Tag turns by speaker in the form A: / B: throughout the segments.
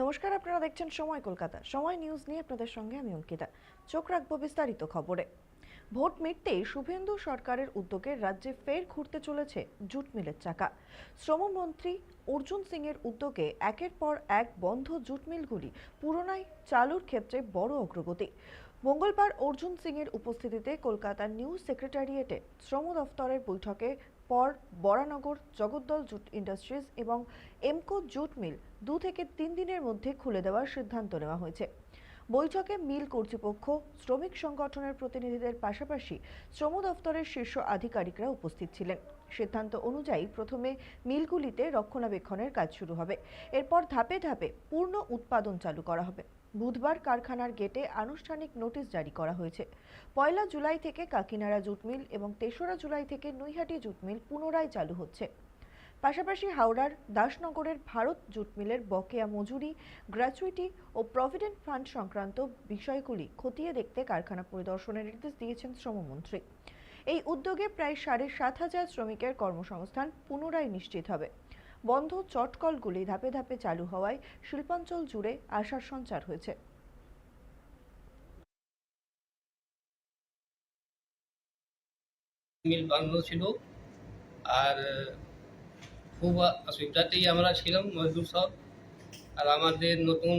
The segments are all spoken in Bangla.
A: নমস্কার, আপনারা দেখছেন সময় কলকাতা। সময় নিউজ নিয়ে আপনাদের সঙ্গে আমি অঙ্কিতা। চোখ রাখবো বিস্তারিত খবরে। ভোট মিটতেই শুভেন্দু সরকারের উদ্যোগে রাজ্যে ফের ঘুরতে চলেছে জুট মিলের চাকা। শ্রমমন্ত্রী অর্জুন সিং এর উদ্যোগে একের পর এক বন্ধ জুট মিলগুলি পুনরায় চালুর ক্ষেত্রে বড় অগ্রগতি। মঙ্গলবার অর্জুন সিং এর উপস্থিতিতে কলকাতার নিউ সেক্রেটারিয়েটে শ্রম দফতরের বৈঠকে পর বরানগর জগদ্দল জুট ইন্ডাস্ট্রিজ এবং এমকো জুট মিল 2 থেকে 3 দিনের মধ্যে খুলে দেওয়ার সিদ্ধান্ত নেওয়া হয়েছে। বৈঠকে মিল কর্তৃপক্ষ, শ্রমিক সংগঠনের প্রতিনিধিদের পাশাপাশি শ্রম দফতরের শীর্ষ আধিকারিকরা উপস্থিত ছিলেন। সিদ্ধান্ত অনুযায়ী প্রথমে মিলগুলিতে রক্ষণাবেক্ষণের কাজ শুরু হবে, এরপর ধাপে ধাপে পূর্ণ উৎপাদন চালু করা হবে। বুধবার কারখানার গেটে আনুষ্ঠানিক নোটিশ জারি করা হয়েছে। 1 জুলাই থেকে কাকিনাড়া জুট মিল এবং 3রা জুলাই থেকে নৈহাটি জুট মিল পুনরায় চালু হচ্ছে। পাশাপাশি হাওড়ার দাসনগরের ভারত জুট মিলের বকেয়া মজুরি, গ্র্যাচুইটি ও প্রভিডেন্ট ফান্ড সংক্রান্ত বিষয়গুলি খতিয়ে দেখতে কারখানা পরিদর্শনের নির্দেশ দিয়েছেন শ্রমমন্ত্রী। এই উদ্যোগে প্রায় 7,500 শ্রমিকের কর্মসংস্থান পুনরায় নিশ্চিত হবে। বন্ধ চটকলগুলি ধাপে ধাপে চালু হওয়ায় শিল্পাঞ্চল জুড়ে আশার সঞ্চার হয়েছে।
B: মিল বন্ধ ছিল আর খুব অসুবিধাতেই আমরা ছিলাম মজদুর সব। আর আমাদের নতুন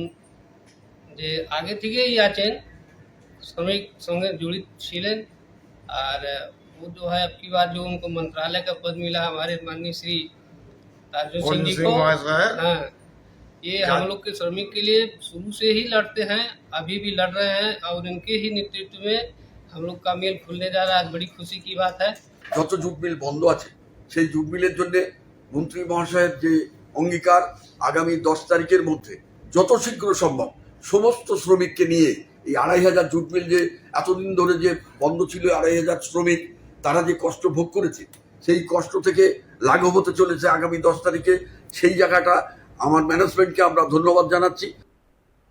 B: যে আগে থেকেই আছেন श्रमिक संगे जुड़ित छिलेन और वो जो है अब की बार जो उनको मंत्रालय का पद मिला हमारे माननीय श्री अर्जुन सिंह जी को। हाँ, ये हम लोग के श्रमिक के लिए शुरू से ही लड़ते हैं, अभी भी लड़ रहे हैं और इनके ही नेतृत्व में हम लोग का मिल खुलने जा रहा है। बड़ी खुशी की बात है।
C: যত জুট মিল বন্ধ আছে সেই জুট মিলের জন্য মন্ত্রী মহাশয়ের যে অঙ্গীকার, আগামী 10 তারিখের মধ্যে যত শীঘ্র সম্ভব সমস্ত শ্রমিককে নিয়ে এই 2,500 জুট মিল যে এতদিন ধরে যে বন্ধ ছিল, 2,500 শ্রমিক তারা যে কষ্ট ভোগ করেছে সেই কষ্ট থেকে লাঘব হতে চলেছে আগামী 10 তারিখে। সেই জায়গাটা আমার ম্যানেজমেন্টকে আমরা ধন্যবাদ জানাচ্ছি।